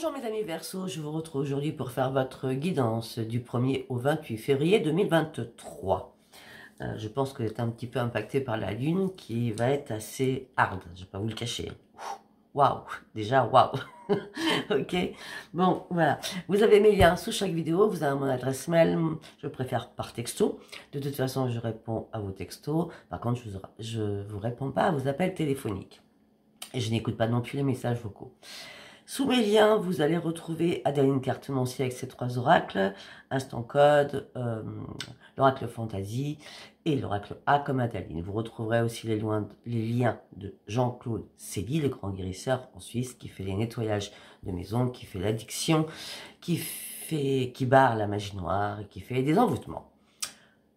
Bonjour mes amis Verseau, je vous retrouve aujourd'hui pour faire votre guidance du 1er au 28 février 2023. Je pense que vous êtes un petit peu impacté par la lune qui va être assez hard, je ne vais pas vous le cacher. Waouh, déjà waouh. Ok, bon voilà, vous avez mes liens sous chaque vidéo, vous avez mon adresse mail, je préfère par texto. De toute façon je réponds à vos textos, par contre je ne vous réponds pas à vos appels téléphoniques. Et je n'écoute pas non plus les messages vocaux. Sous mes liens, vous allez retrouver Adaline Cartomancier avec ses 3 oracles, Instant Code, l'oracle Fantasy et l'oracle A comme Adaline. Vous retrouverez aussi les liens de Jean-Claude Célie, le grand guérisseur en Suisse, qui fait les nettoyages de maison, qui fait l'addiction, qui barre la magie noire, qui fait des envoûtements.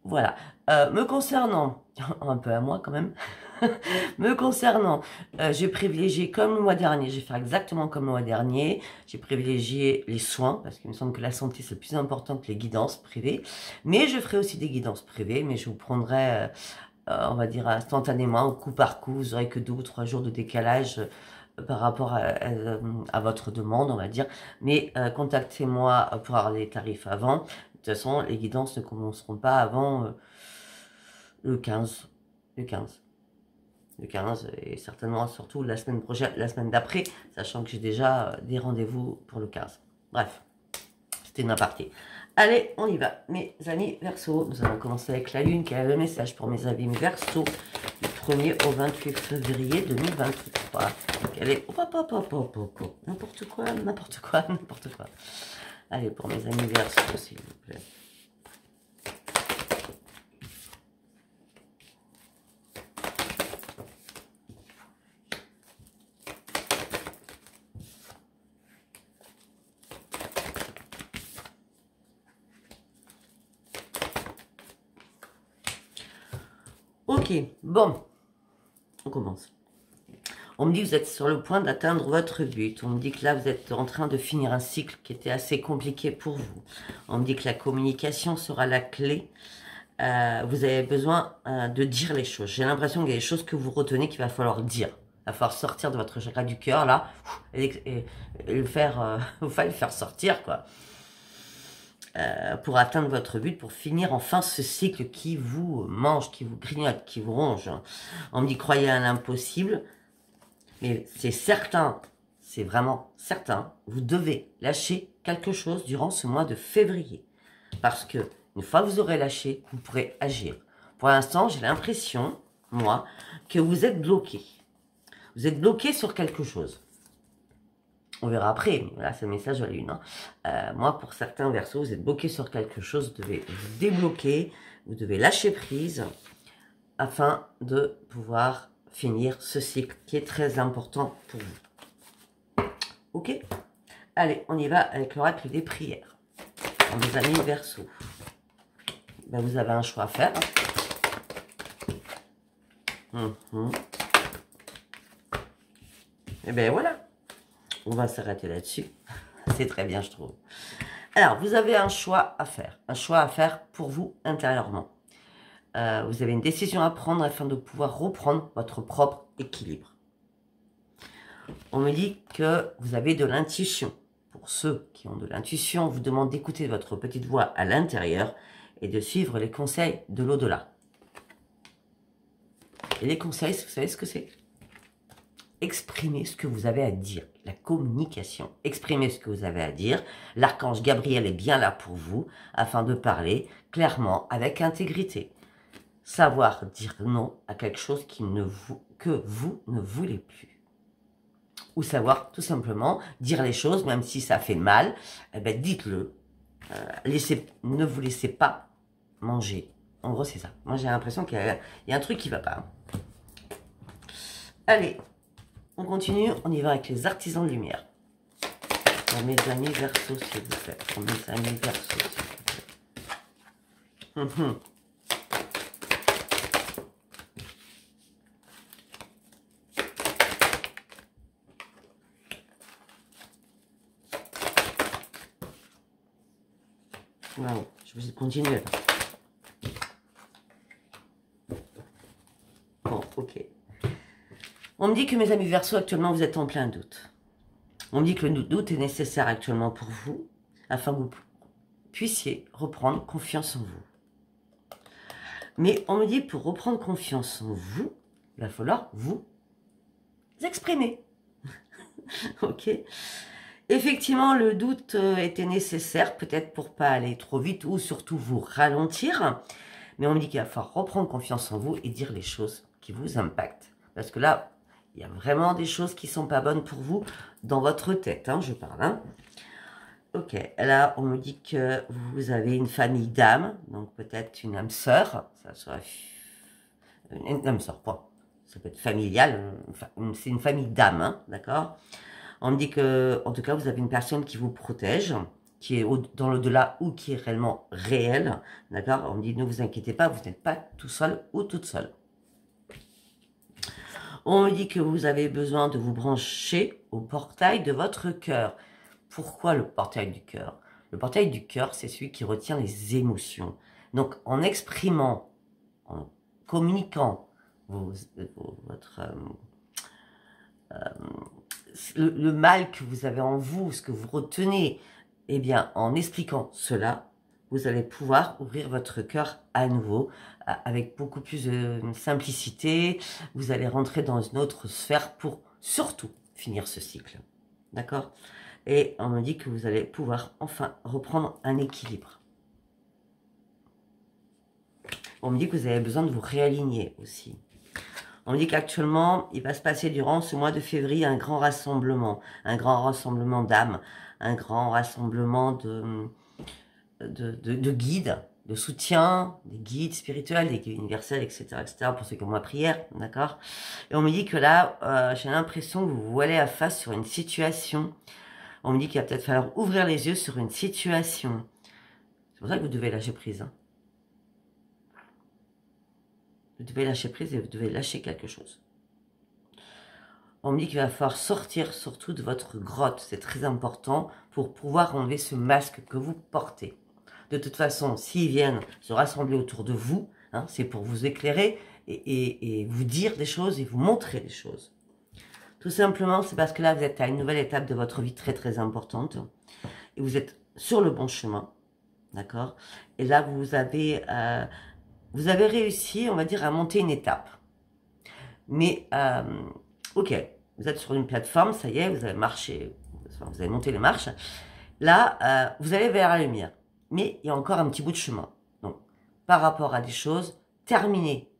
Voilà. Me concernant, un peu à moi quand même, me concernant, j'ai privilégié comme le mois dernier, je vais faire exactement comme le mois dernier, j'ai privilégié les soins, parce qu'il me semble que la santé c'est plus important que les guidances privées, mais je ferai aussi des guidances privées, mais je vous prendrai, on va dire instantanément, au coup par coup, vous aurez que 2 ou 3 jours de décalage par rapport à votre demande, on va dire, mais contactez-moi pour avoir les tarifs avant. De toute façon, les guidances ne commenceront pas avant le 15. Le 15 et certainement surtout la semaine prochaine, la semaine d'après, sachant que j'ai déjà des rendez-vous pour le 15. Bref, c'était une aparté. Allez, on y va, mes amis Verseau. Nous allons commencer avec la Lune qui a le message pour mes amis Verseau du 1er au 28 février 2023. Donc elle est... n'importe quoi, n'importe quoi, n'importe quoi. Allez, pour mes amis Verseau, s'il vous plaît. Ok, bon, on commence. On me dit que vous êtes sur le point d'atteindre votre but. On me dit que là, vous êtes en train de finir un cycle qui était assez compliqué pour vous. On me dit que la communication sera la clé. Vous avez besoin de dire les choses. J'ai l'impression qu'il y a des choses que vous retenez qu'il va falloir dire. Il va falloir sortir de votre chakra du cœur, là, et le faire, le faire sortir, quoi. Pour atteindre votre but, pour finir enfin ce cycle qui vous mange, qui vous grignote, qui vous ronge. On me dit, croyez à l'impossible. Mais c'est certain, c'est vraiment certain, vous devez lâcher quelque chose durant ce mois de février. Parce que une fois que vous aurez lâché, vous pourrez agir. Pour l'instant, j'ai l'impression, moi, que vous êtes bloqué. Vous êtes bloqué sur quelque chose. On verra après, mais voilà, c'est le message de la Lune. Hein. Moi, pour certains Verseaux, vous êtes bloqué sur quelque chose, vous devez vous débloquer, vous devez lâcher prise afin de pouvoir finir ce cycle qui est très important pour vous. Ok? Allez, on y va avec l'oracle des prières. Mes amis Verseau, ben, vous avez un choix à faire. Et bien voilà, on va s'arrêter là-dessus. C'est très bien, je trouve. Alors, vous avez un choix à faire pour vous intérieurement. Vous avez une décision à prendre afin de pouvoir reprendre votre propre équilibre. On me dit que vous avez de l'intuition. Pour ceux qui ont de l'intuition, on vous demande d'écouter votre petite voix à l'intérieur et de suivre les conseils de l'au-delà. Et les conseils, vous savez ce que c'est? Exprimez ce que vous avez à dire. La communication. Exprimez ce que vous avez à dire. L'archange Gabriel est bien là pour vous afin de parler clairement, avec intégrité. Savoir dire non à quelque chose que vous ne voulez plus. Ou savoir tout simplement dire les choses, même si ça fait mal, eh ben, dites-le. Ne vous laissez pas manger. En gros, c'est ça. Moi, j'ai l'impression qu'il y a un truc qui ne va pas. Hein. Allez, on continue. On y va avec les artisans de lumière. Pour mes amis Verseau, s'il vous plaît. Pour mes amis Verseau, s'il vous plaît. Wow, je vais continuer. Bon, ok. On me dit que mes amis Verseau, actuellement, vous êtes en plein doute. On me dit que le doute est nécessaire actuellement pour vous, afin que vous puissiez reprendre confiance en vous. Mais on me dit pour reprendre confiance en vous, il va falloir vous exprimer. Ok. Effectivement, le doute était nécessaire, peut-être pour pas aller trop vite ou surtout vous ralentir. Mais on me dit qu'il va falloir reprendre confiance en vous et dire les choses qui vous impactent. Parce que là, il y a vraiment des choses qui sont pas bonnes pour vous dans votre tête, hein, je parle. Hein. Ok, là, on me dit que vous avez une famille d'âmes, donc peut-être une âme sœur, ça serait une âme sœur, point. Ça peut être familial, c'est une famille d'âmes, hein, d'accord? On me dit que, en tout cas, vous avez une personne qui vous protège, qui est dans l'au-delà ou qui est réellement réelle, d'accord? On me dit, ne vous inquiétez pas, vous n'êtes pas tout seul ou toute seule. On me dit que vous avez besoin de vous brancher au portail de votre cœur. Pourquoi le portail du cœur? Le portail du cœur, c'est celui qui retient les émotions. Donc, en exprimant, en communiquant le mal que vous avez en vous, ce que vous retenez, eh bien, en expliquant cela, vous allez pouvoir ouvrir votre cœur à nouveau, avec beaucoup plus de simplicité. Vous allez rentrer dans une autre sphère pour surtout finir ce cycle. D'accord? Et on me dit que vous allez pouvoir enfin reprendre un équilibre. On me dit que vous avez besoin de vous réaligner aussi. On me dit qu'actuellement, il va se passer durant ce mois de février un grand rassemblement d'âmes, un grand rassemblement de guides, de soutien, des guides spirituels, des guides universels, etc., pour ceux qui ont ma prière, d'accord? Et on me dit que là, j'ai l'impression que vous vous voilez à face sur une situation. On me dit qu'il va peut-être falloir ouvrir les yeux sur une situation. C'est pour ça que vous devez lâcher prise. Hein. Vous devez lâcher prise et vous devez lâcher quelque chose. On me dit qu'il va falloir sortir surtout de votre grotte. C'est très important pour pouvoir enlever ce masque que vous portez. De toute façon, s'ils viennent se rassembler autour de vous, hein, c'est pour vous éclairer et vous dire des choses et vous montrer des choses. Tout simplement, c'est parce que là, vous êtes à une nouvelle étape de votre vie très très importante. Et vous êtes sur le bon chemin. D'accord? Et là, vous avez réussi, on va dire, à monter une étape. Mais, ok, vous êtes sur une plateforme, ça y est, vous avez marché, vous avez monté les marches. Là, vous allez vers la lumière. Mais il y a encore un petit bout de chemin. Donc, par rapport à des choses, terminez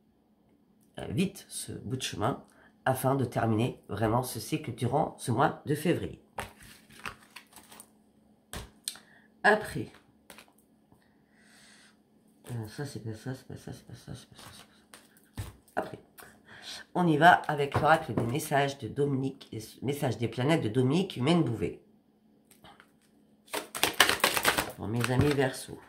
vite ce bout de chemin afin de terminer vraiment ce cycle durant ce mois de février. Après, ça c'est pas ça, c'est pas ça, c'est pas ça, c'est pas ça, c'est pas ça. Après, on y va avec l'oracle des messages de Dominique, les messages des planètes de Dominique Humaine-Bouvet. Pour mes amis Verseau.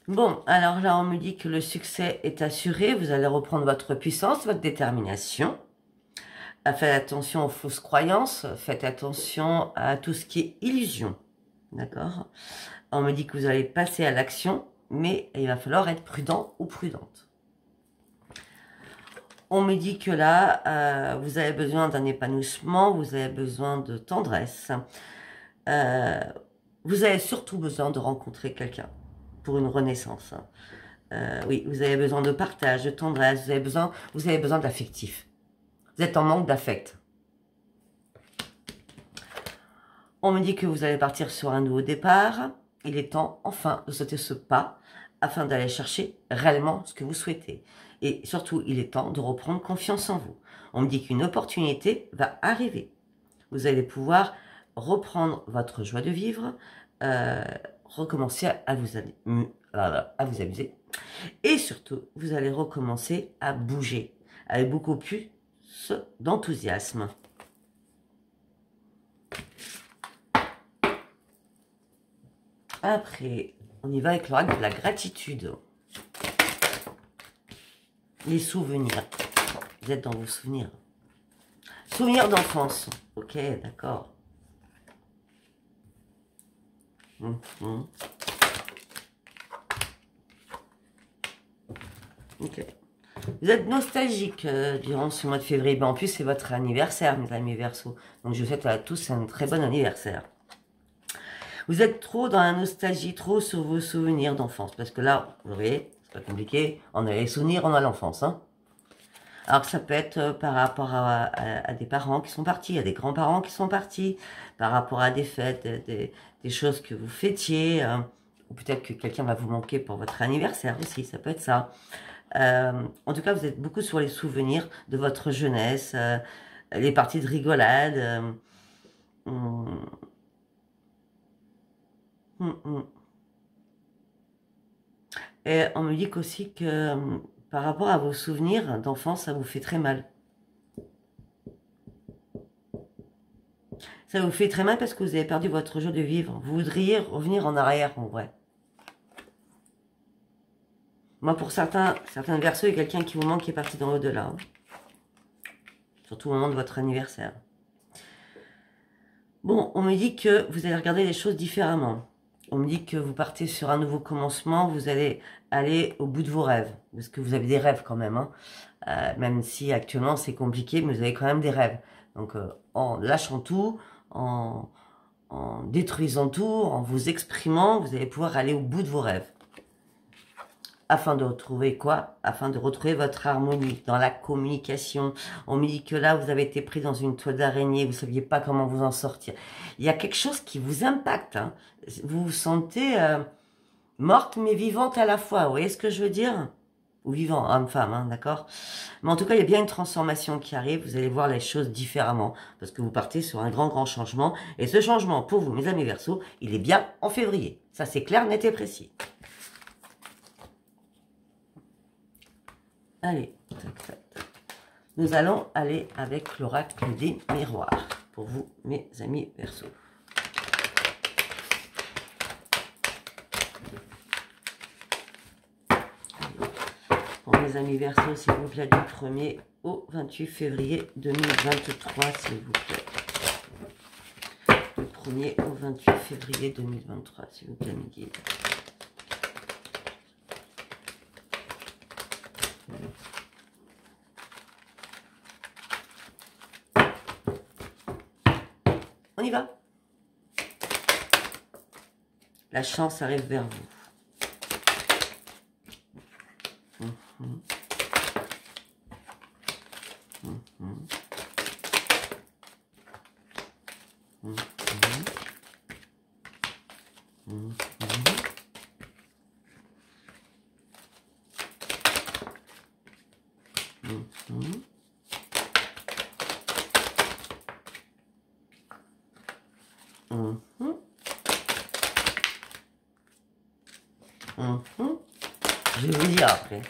Bon, alors là, on me dit que le succès est assuré. Vous allez reprendre votre puissance, votre détermination. Faites attention aux fausses croyances. Faites attention à tout ce qui est illusion. D'accord? On me dit que vous allez passer à l'action, mais il va falloir être prudent ou prudente. On me dit que là, vous avez besoin d'un épanouissement, vous avez besoin de tendresse. Vous avez surtout besoin de rencontrer quelqu'un pour une renaissance. Oui, vous avez besoin de partage, de tendresse, vous avez besoin d'affectif. Vous êtes en manque d'affect. On me dit que vous allez partir sur un nouveau départ. Il est temps, enfin, de sauter ce pas afin d'aller chercher réellement ce que vous souhaitez. Et surtout, il est temps de reprendre confiance en vous. On me dit qu'une opportunité va arriver. Vous allez pouvoir reprendre votre joie de vivre, recommencer à vous amuser. Et surtout, vous allez recommencer à bouger avec beaucoup plus d'enthousiasme. Après, on y va avec l'oracle de la gratitude. Les souvenirs. Vous êtes dans vos souvenirs. Souvenirs d'enfance. Ok, d'accord. Ok. Vous êtes nostalgique durant ce mois de février. Ben, en plus, c'est votre anniversaire, mes amis Verseau. Donc, je vous souhaite à tous un très bon anniversaire. Vous êtes trop dans la nostalgie, trop sur vos souvenirs d'enfance. Parce que là, vous voyez, c'est pas compliqué. On a les souvenirs, on a l'enfance. Hein. Alors, ça peut être par rapport à des parents qui sont partis, à des grands-parents qui sont partis, par rapport à des fêtes, des choses que vous fêtiez. Ou peut-être que quelqu'un va vous manquer pour votre anniversaire aussi, ça peut être ça. En tout cas, vous êtes beaucoup sur les souvenirs de votre jeunesse, les parties de rigolade. Hum, hum. Et on me dit qu'aussi que par rapport à vos souvenirs d'enfance, ça vous fait très mal. Ça vous fait très mal parce que vous avez perdu votre joie de vivre. Vous voudriez revenir en arrière, en vrai. Moi, pour certains Verseaux, il y a quelqu'un qui vous manque qui est parti dans l'au-delà. Hein. Surtout au moment de votre anniversaire. Bon, on me dit que vous allez regarder les choses différemment. On me dit que vous partez sur un nouveau commencement, vous allez aller au bout de vos rêves. Parce que vous avez des rêves quand même. Hein. Même si actuellement c'est compliqué, mais vous avez quand même des rêves. Donc en lâchant tout, en détruisant tout, en vous exprimant, vous allez pouvoir aller au bout de vos rêves. Afin de retrouver quoi? Afin de retrouver votre harmonie dans la communication. On me dit que là, vous avez été pris dans une toile d'araignée, vous ne saviez pas comment vous en sortir. Il y a quelque chose qui vous impacte. Hein. Vous vous sentez morte mais vivante à la fois. Vous voyez ce que je veux dire? Ou vivant, homme-femme, hein, d'accord? Mais en tout cas, il y a bien une transformation qui arrive. Vous allez voir les choses différemment. Parce que vous partez sur un grand changement. Et ce changement, pour vous, mes amis Verseaux, il est bien en février. Ça, c'est clair, net et précis. Allez, tac, tac. Nous allons aller avec l'oracle des miroirs. Pour vous, mes amis Verseaux. Pour mes amis Verseaux, s'il vous plaît, du 1er au 28 février 2023, s'il vous plaît. Du 1er au 28 février 2023, s'il vous plaît, mes guides. On y va. La chance arrive vers vous. Je vais vous dire après.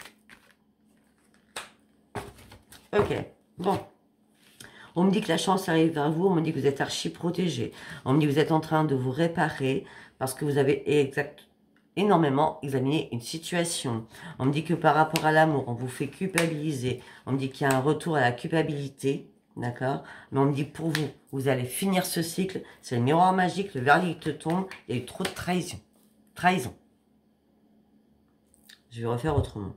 Ok, bon. On me dit que la chance arrive vers vous, on me dit que vous êtes archi protégé. On me dit que vous êtes en train de vous réparer parce que vous avez énormément examiné une situation. On me dit que par rapport à l'amour, on vous fait culpabiliser. On me dit qu'il y a un retour à la culpabilité, d'accord? Mais on me dit pour vous, vous allez finir ce cycle. C'est le miroir magique, le verdict tombe. Il y a eu trop de trahison. Trahison. Je vais refaire autrement.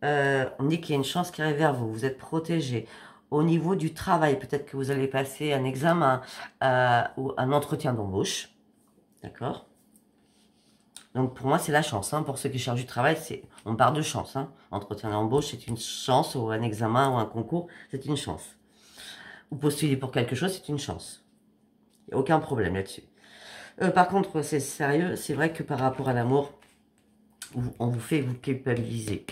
On me dit qu'il y a une chance qui arrive vers vous. Vous êtes protégé. Au niveau du travail, peut-être que vous allez passer un examen ou un entretien d'embauche. D'accord? Donc pour moi, c'est la chance. Hein. Pour ceux qui cherchent du travail, on part de chance. Hein. Entretien d'embauche, c'est une chance. Ou un examen ou un concours, c'est une chance. Ou postuler pour quelque chose, c'est une chance. Il n'y a aucun problème là-dessus. Par contre, c'est sérieux. C'est vrai que par rapport à l'amour, on vous fait vous culpabiliser.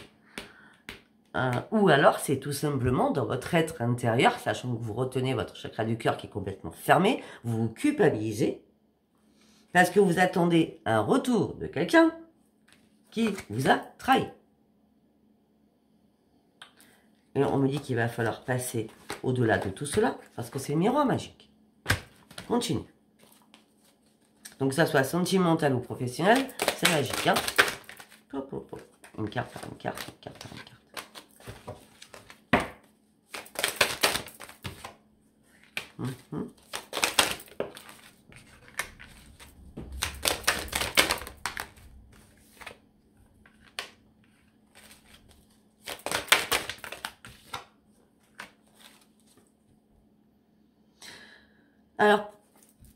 Ou alors, c'est tout simplement dans votre être intérieur, sachant que vous retenez votre chakra du cœur qui est complètement fermé, vous vous culpabilisez parce que vous attendez un retour de quelqu'un qui vous a trahi. Et on me dit qu'il va falloir passer au-delà de tout cela parce que c'est le miroir magique. Continue. Donc que ça soit sentimental ou professionnel, c'est magique. Hein. Hop, hop, hop. Une carte par une carte, une carte par une carte.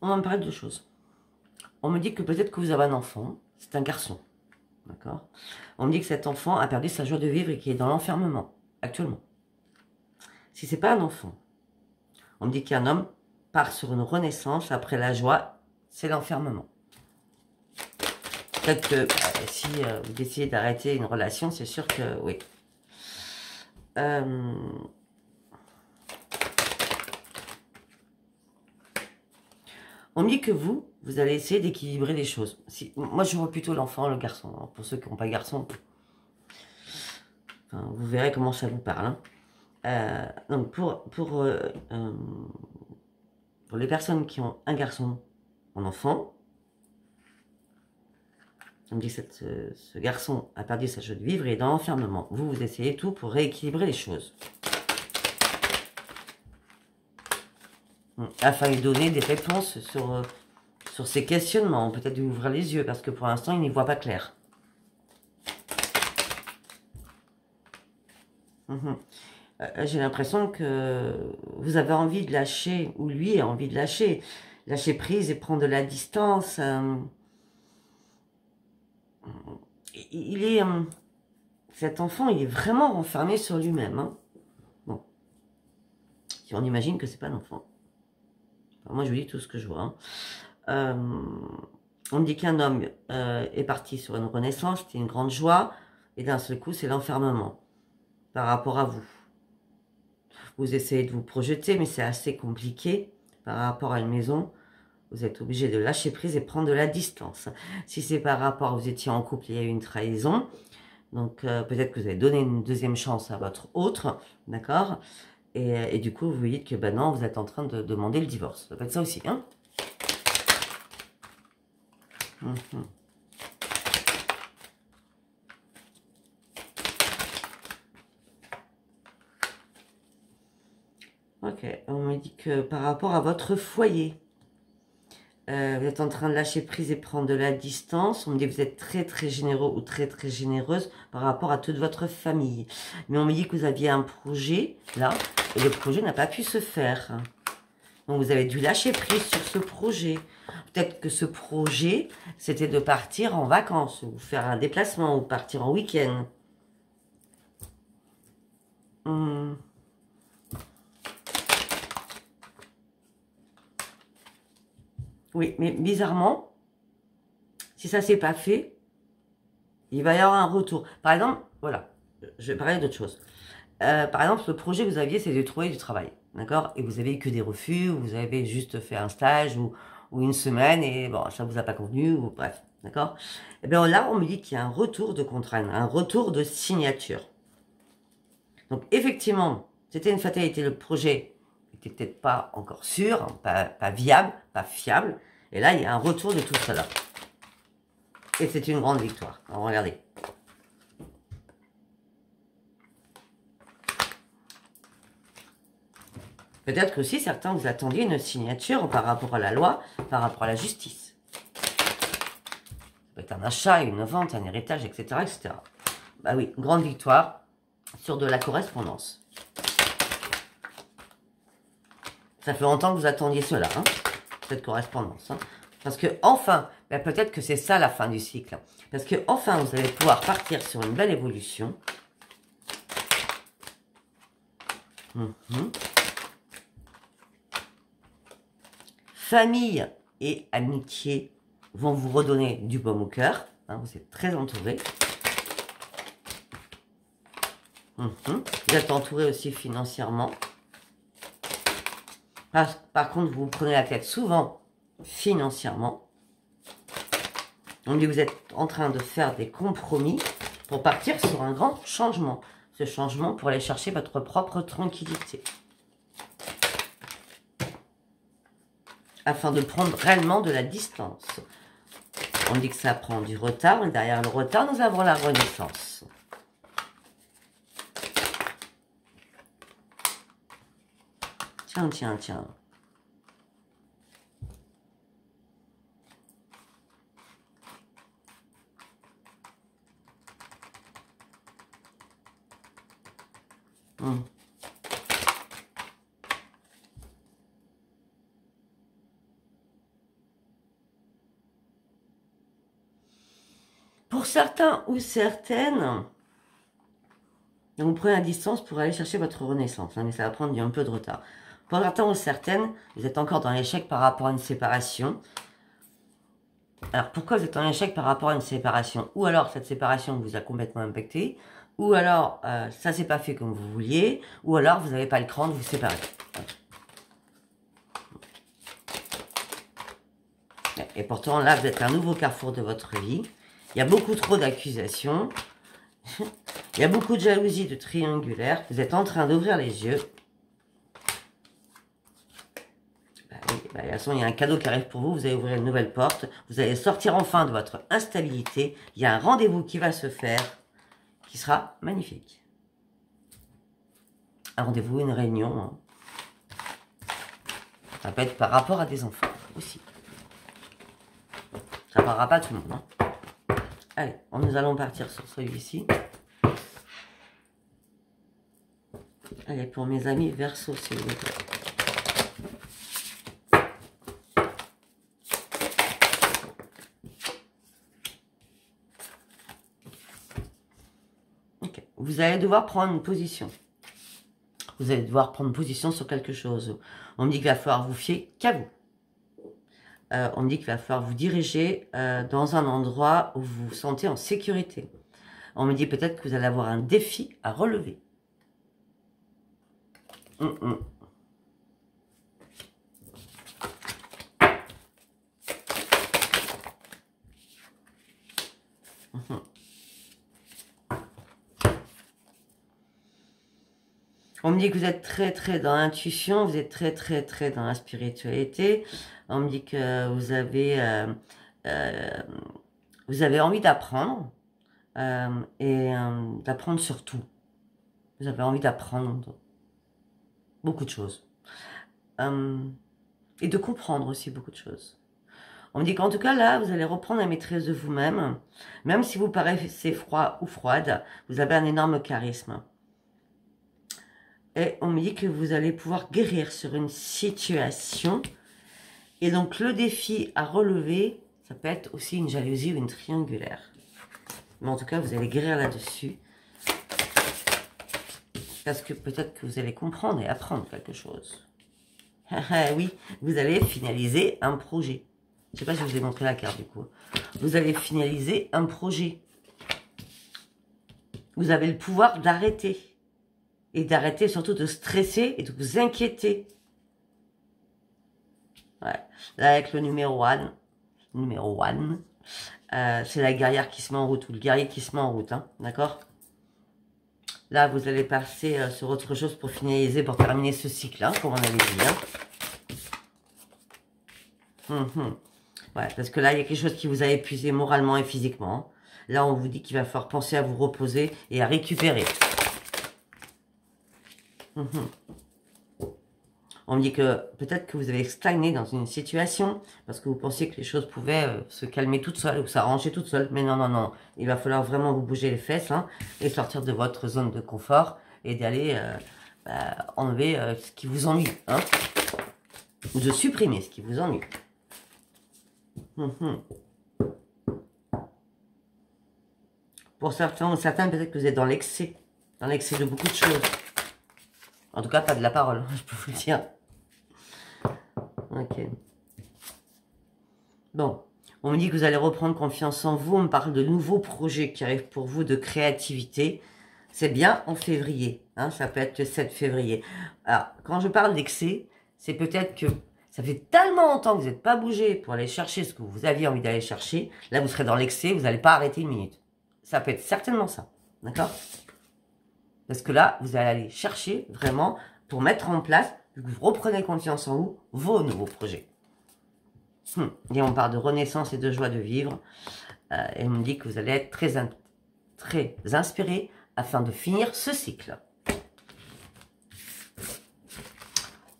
on va me parler de deux choses. On me dit que peut-être que vous avez un enfant, c'est un garçon, d'accord? On me dit que cet enfant a perdu sa joie de vivre et qu'il est dans l'enfermement, actuellement. Si c'est pas un enfant, on me dit qu'un homme part sur une renaissance après la joie, c'est l'enfermement. Peut-être que si vous décidez d'arrêter une relation, c'est sûr que oui. On me dit que vous allez essayer d'équilibrer les choses. Moi, je vois plutôt l'enfant, le garçon. Alors, pour ceux qui n'ont pas de garçon, enfin, vous verrez comment ça vous parle. Hein. Donc, pour les personnes qui ont un garçon, un enfant, on me dit que ce garçon a perdu sa joie de vivre et est dans l'enfermement. Vous essayez tout pour rééquilibrer les choses. Afin de donner des réponses sur ces questionnements. Peut-être lui ouvrir les yeux, parce que pour l'instant, il n'y voit pas clair. J'ai l'impression que vous avez envie de lâcher, ou lui a envie de lâcher prise et prendre de la distance. Cet enfant, il est vraiment renfermé sur lui-même. Hein. Bon. Si on imagine que c'est pas un enfant. Enfin, moi, je vous dis tout ce que je vois. Hein. On me dit qu'un homme est parti sur une renaissance, c'était une grande joie, et d'un seul coup, c'est l'enfermement par rapport à vous. Vous essayez de vous projeter, mais c'est assez compliqué par rapport à une maison. Vous êtes obligé de lâcher prise et prendre de la distance. Si c'est par rapport, vous étiez en couple, il y a eu une trahison. Donc, peut-être que vous avez donné une deuxième chance à votre autre, d'accord, et du coup, vous dites que, ben non, vous êtes en train de demander le divorce. Ça peut être ça aussi, hein. Ok, on me dit que par rapport à votre foyer, vous êtes en train de lâcher prise et prendre de la distance. On me dit que vous êtes très très généreux ou très très généreuse par rapport à toute votre famille. Mais on me dit que vous aviez un projet là, et le projet n'a pas pu se faire. Donc vous avez dû lâcher prise sur ce projet. Peut-être que ce projet, c'était de partir en vacances, ou faire un déplacement, ou partir en week-end. Oui, mais bizarrement, si ça ne s'est pas fait, il va y avoir un retour. Par exemple, voilà, je vais parler d'autre chose. Par exemple, le projet que vous aviez, c'est de trouver du travail, d'accord? Et vous avez eu que des refus, ou vous avez juste fait un stage, ou une semaine, et bon, ça vous a pas convenu, ou bref, d'accord? Et bien là, on me dit qu'il y a un retour de contrat, un retour de signature. Donc, effectivement, c'était une fatalité, le projet n'était peut-être pas encore sûr, hein, pas viable, pas fiable, et là, il y a un retour de tout cela. Et c'est une grande victoire. Alors, regardez. Peut-être que aussi, certains vous attendiez une signature par rapport à la loi, par rapport à la justice. Ça peut être un achat, une vente, un héritage, etc., etc. Bah oui, grande victoire sur de la correspondance. Ça fait longtemps que vous attendiez cela, hein, cette correspondance. Hein. Parce que, enfin, bah peut-être que c'est ça la fin du cycle. Parce que, enfin, vous allez pouvoir partir sur une belle évolution. Famille et amitié vont vous redonner du baume au cœur. Hein, vous êtes très entouré. Vous êtes entouré aussi financièrement. Par contre, vous vous prenez la tête souvent financièrement. On dit que vous êtes en train de faire des compromis pour partir sur un grand changement. Ce changement pour aller chercher votre propre tranquillité. Afin de prendre réellement de la distance. On dit que ça prend du retard, mais derrière le retard, nous avons la renaissance. Tiens, tiens, tiens. certains ou certaines, vous prenez la distance pour aller chercher votre renaissance, hein, mais ça va prendre un peu de retard. Pour certains ou certaines, vous êtes encore dans l'échec par rapport à une séparation. Alors, pourquoi vous êtes en échec par rapport à une séparation? Ou alors, cette séparation vous a complètement impacté, ou alors, ça s'est pas fait comme vous vouliez, ou alors, vous n'avez pas le cran de vous séparer. Et pourtant, là, vous êtes à un nouveau carrefour de votre vie. Il y a beaucoup trop d'accusations. Il y a beaucoup de jalousie, de triangulaire. Vous êtes en train d'ouvrir les yeux. De toute façon, il y a un cadeau qui arrive pour vous. Vous allez ouvrir une nouvelle porte. Vous allez sortir enfin de votre instabilité. Il y a un rendez-vous qui va se faire, qui sera magnifique. Un rendez-vous, une réunion. Hein. Ça peut être par rapport à des enfants aussi. Ça ne parlera pas tout le monde. Hein. Allez, nous allons partir sur celui-ci. Allez, pour mes amis Verseau, s'il vous plaît. Ok. Vous allez devoir prendre une position. Vous allez devoir prendre position sur quelque chose. On me dit qu'il va falloir vous fier qu'à vous. On me dit qu'il va falloir vous diriger dans un endroit où vous vous sentez en sécurité. On me dit peut-être que vous allez avoir un défi à relever. On me dit que vous êtes très dans l'intuition, vous êtes très dans la spiritualité. On me dit que vous avez envie d'apprendre et d'apprendre sur tout. Vous avez envie d'apprendre beaucoup de choses et de comprendre aussi beaucoup de choses. On me dit qu'en tout cas là, vous allez reprendre la maîtrise de vous-même, même si vous paraissez froid ou froide, vous avez un énorme charisme. Et on me dit que vous allez pouvoir guérir sur une situation. Et donc, le défi à relever, ça peut être aussi une jalousie ou une triangulaire. Mais en tout cas, vous allez guérir là-dessus. Parce que peut-être que vous allez comprendre et apprendre quelque chose. Oui, vous allez finaliser un projet. Je ne sais pas si je vous ai montré la carte du coup. Vous allez finaliser un projet. Vous avez le pouvoir d'arrêter. Et d'arrêter surtout de stresser et de vous inquiéter. Ouais. Là, avec le numéro 1, c'est la guerrière qui se met en route, ou le guerrier qui se met en route, hein, d'accord? Là, vous allez passer sur autre chose pour finaliser, pour terminer ce cycle, hein, comme on avait dit. Hein. Ouais, parce que là, il y a quelque chose qui vous a épuisé moralement et physiquement. Là, on vous dit qu'il va falloir penser à vous reposer et à récupérer. On me dit que peut-être que vous avez stagné dans une situation parce que vous pensiez que les choses pouvaient se calmer toutes seules ou s'arranger toutes seules. Mais non. Il va falloir vraiment vous bouger les fesses et sortir de votre zone de confort et d'aller enlever ce qui vous ennuie. Hein, ou de supprimer ce qui vous ennuie. Pour certains ou certaines, peut-être que vous êtes dans l'excès de beaucoup de choses. En tout cas, pas de la parole, je peux vous le dire. Ok. Bon, on me dit que vous allez reprendre confiance en vous. On me parle de nouveaux projets qui arrivent pour vous, de créativité. C'est bien en février, hein, ça peut être le 7 février. Alors, quand je parle d'excès, c'est peut-être que ça fait tellement longtemps que vous n'êtes pas bougé pour aller chercher ce que vous aviez envie d'aller chercher. Là, vous serez dans l'excès, vous n'allez pas arrêter une minute. Ça peut être certainement ça, d'accord ? Parce que là, vous allez aller chercher vraiment pour mettre en place, vu que vous reprenez confiance en vous, vos nouveaux projets. Et on parle de renaissance et de joie de vivre. Et on me dit que vous allez être très inspiré afin de finir ce cycle.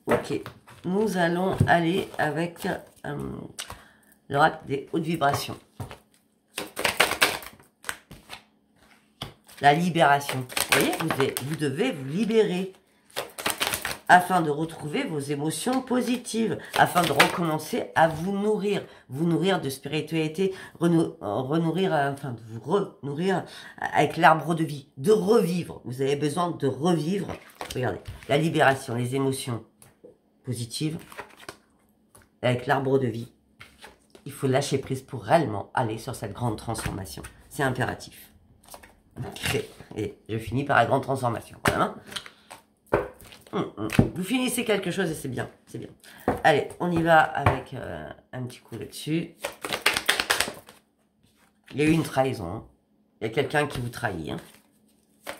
Ok, nous allons aller avec l'oracle des hautes vibrations. La libération. Vous voyez, vous devez vous libérer. afin de retrouver vos émotions positives, afin de recommencer à vous nourrir de spiritualité, enfin de vous renourrir avec l'arbre de vie, de revivre. Vous avez besoin de revivre. Regardez, la libération, les émotions positives avec l'arbre de vie. Il faut lâcher prise pour réellement aller sur cette grande transformation. C'est impératif. Et je finis par la grande transformation. Voilà. Vous finissez quelque chose et c'est bien. C'est bien. Allez, on y va avec un petit coup là-dessus. Il y a eu une trahison. Hein. Il y a quelqu'un qui vous trahit. Hein.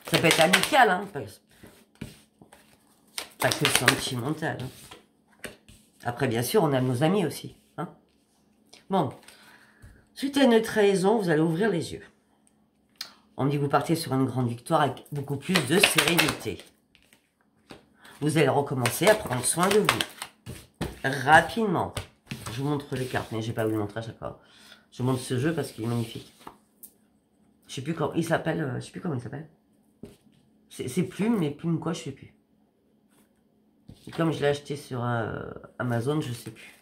Ça peut être amical. Hein. Pas que sentimental. Hein. Après, bien sûr, on a nos amis aussi. Hein. Bon. Suite à une trahison, vous allez ouvrir les yeux. On dit que vous partez sur une grande victoire avec beaucoup plus de sérénité. Vous allez recommencer à prendre soin de vous. Rapidement. Je vous montre les cartes, mais je n'ai pas voulu le montrer à chaque fois. Je vous montre ce jeu parce qu'il est magnifique. Je ne sais plus comment il s'appelle. Je sais plus comment il s'appelle. C'est Plume, mais Plume quoi, je ne sais plus. Et comme je l'ai acheté sur Amazon, je ne sais plus.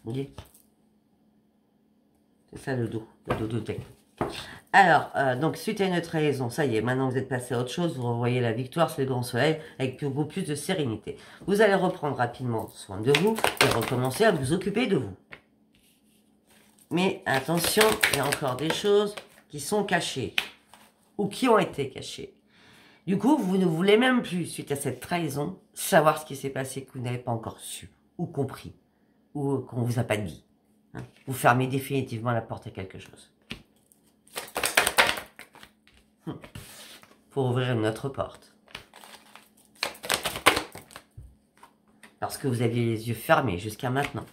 Vous voyez? C'est ça le dos de deck. Alors, donc suite à une trahison, ça y est, maintenant vous êtes passé à autre chose, vous revoyez la victoire, c'est le grand soleil, avec beaucoup plus de sérénité. Vous allez reprendre rapidement soin de vous et recommencer à vous occuper de vous. Mais attention, il y a encore des choses qui sont cachées, ou qui ont été cachées. Du coup, vous ne voulez même plus, suite à cette trahison, savoir ce qui s'est passé que vous n'avez pas encore su, ou compris, ou qu'on ne vous a pas dit. Hein. Vous fermez définitivement la porte à quelque chose. Pour ouvrir une autre porte. Parce que vous aviez les yeux fermés jusqu'à maintenant.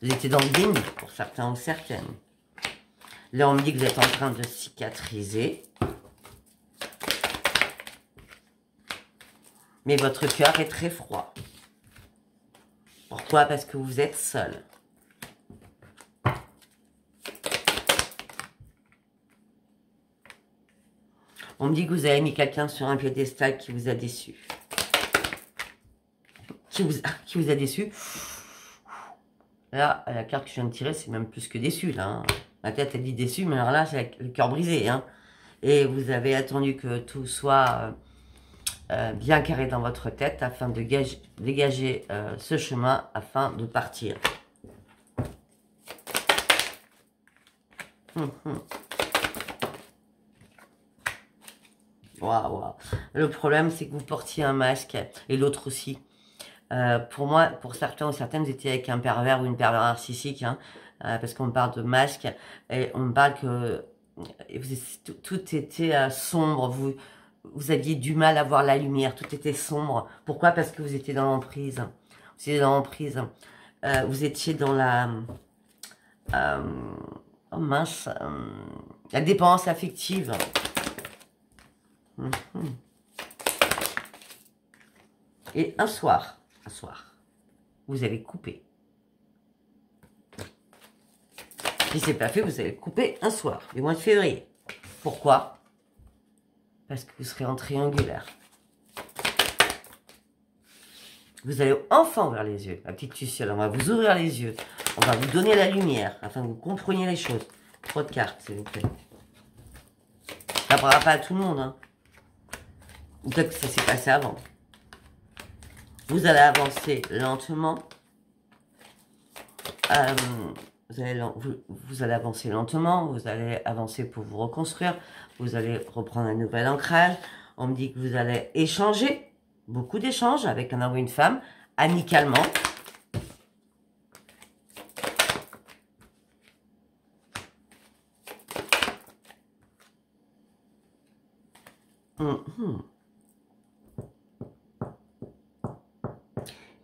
Vous étiez dans le déni pour certains ou certaines. Là, on me dit que vous êtes en train de cicatriser. Mais votre cœur est très froid. Pourquoi? Parce que vous êtes seul. On me dit que vous avez mis quelqu'un sur un piédestal qui vous a déçu. Qui vous a déçu. Là, la carte que je viens de tirer, c'est même plus que déçu, là. Hein. Ma tête, elle dit déçu, mais alors là, c'est le cœur brisé. Hein. Et vous avez attendu que tout soit bien carré dans votre tête afin de dégager ce chemin afin de partir. Waouh. Le problème, c'est que vous portiez un masque et l'autre aussi. Pour moi, pour certains ou certaines, vous étiez avec un pervers ou une pervers narcissique, hein, parce qu'on parle de masque et on parle que tout était sombre. Vous aviez du mal à voir la lumière, tout était sombre. Pourquoi? Parce que vous étiez dans l'emprise. Vous étiez dans l'emprise. Vous étiez dans la... oh mince, la dépendance affective. Et un soir, vous avez coupé. Si c'est pas fait, vous avez coupé un soir, du mois de février. Pourquoi? Parce que vous serez en triangulaire. Vous allez enfin ouvrir les yeux. La petite Luciole, on va vous ouvrir les yeux. On va vous donner la lumière, afin que vous compreniez les choses. Trop de cartes, s'il vous plaît. Ça ne parlera pas à tout le monde, hein. Ou peut-être que ça s'est passé avant. Vous allez avancer lentement. Vous allez avancer lentement. Vous allez avancer pour vous reconstruire. Vous allez reprendre un nouvel ancrage. On me dit que vous allez échanger. Beaucoup d'échanges avec un homme ou une femme. Amicalement.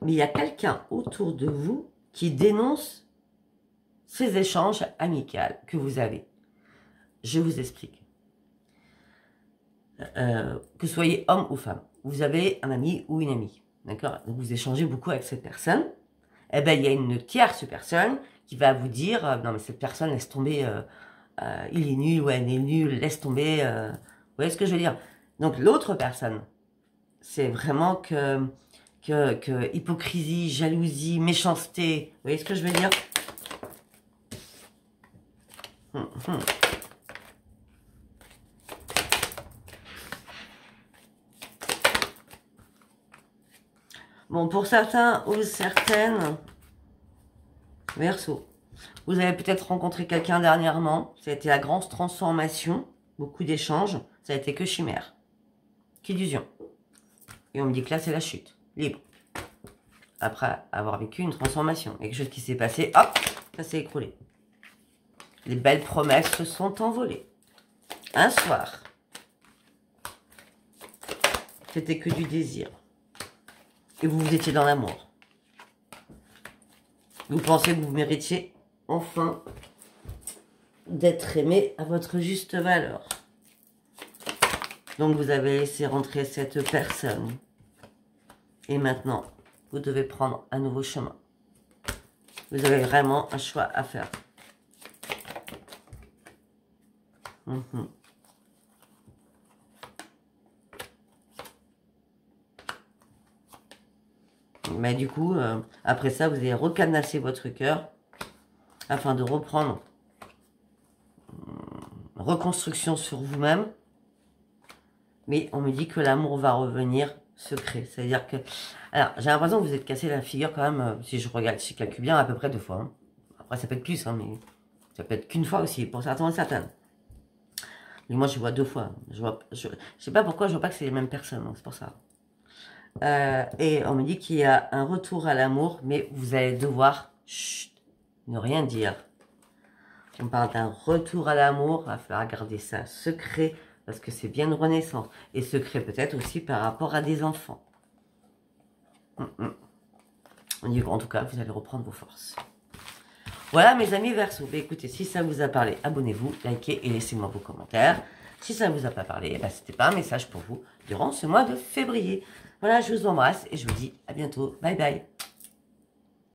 Mais il y a quelqu'un autour de vous qui dénonce ces échanges amicaux que vous avez. Je vous explique. Que vous soyez homme ou femme, vous avez un ami ou une amie. D'accord? Donc vous échangez beaucoup avec cette personne. Eh bien, il y a une tierce personne qui va vous dire non, mais cette personne laisse tomber, il est nul ou elle est nulle, laisse tomber. Vous voyez ce que je veux dire? Donc l'autre personne, c'est vraiment que hypocrisie, jalousie, méchanceté. Vous voyez ce que je veux dire? Bon, pour certains ou certaines, Verseau, vous avez peut-être rencontré quelqu'un dernièrement. Ça a été la grande transformation, beaucoup d'échanges. Ça a été que chimère, qu'illusion. Et on me dit que là, c'est la chute, libre. Après avoir vécu une transformation, quelque chose qui s'est passé, hop, ça s'est écroulé. Les belles promesses se sont envolées. Un soir, c'était que du désir. Et vous étiez dans l'amour. Vous pensez que vous méritiez enfin d'être aimé à votre juste valeur. Donc vous avez laissé rentrer cette personne. Et maintenant, vous devez prendre un nouveau chemin. Vous avez vraiment un choix à faire. Mais du coup, après ça, vous allez recadenasser votre cœur afin de reprendre reconstruction sur vous-même. Mais on me dit que l'amour va revenir secret. C'est-à-dire que... Alors, j'ai l'impression que vous êtes cassé la figure quand même, si je regarde, si je calcule bien, à peu près 2 fois. Hein. Après, ça peut être plus, hein, mais ça peut être qu'une fois aussi, pour certains et certaines. Mais moi, je vois 2 fois. Je sais pas pourquoi, je vois pas que c'est les mêmes personnes, hein, c'est pour ça. Et on me dit qu'il y a un retour à l'amour, mais vous allez devoir ne rien dire. On parle d'un retour à l'amour, il va falloir garder ça secret, parce que c'est bien une renaissance. Et secret peut-être aussi par rapport à des enfants. On dit en tout cas, vous allez reprendre vos forces. Voilà mes amis Verseau. Écoutez, si ça vous a parlé, abonnez-vous, likez et laissez-moi vos commentaires. Si ça ne vous a pas parlé, c'était pas un message pour vous durant ce mois de février. Voilà, je vous embrasse et je vous dis à bientôt. Bye bye.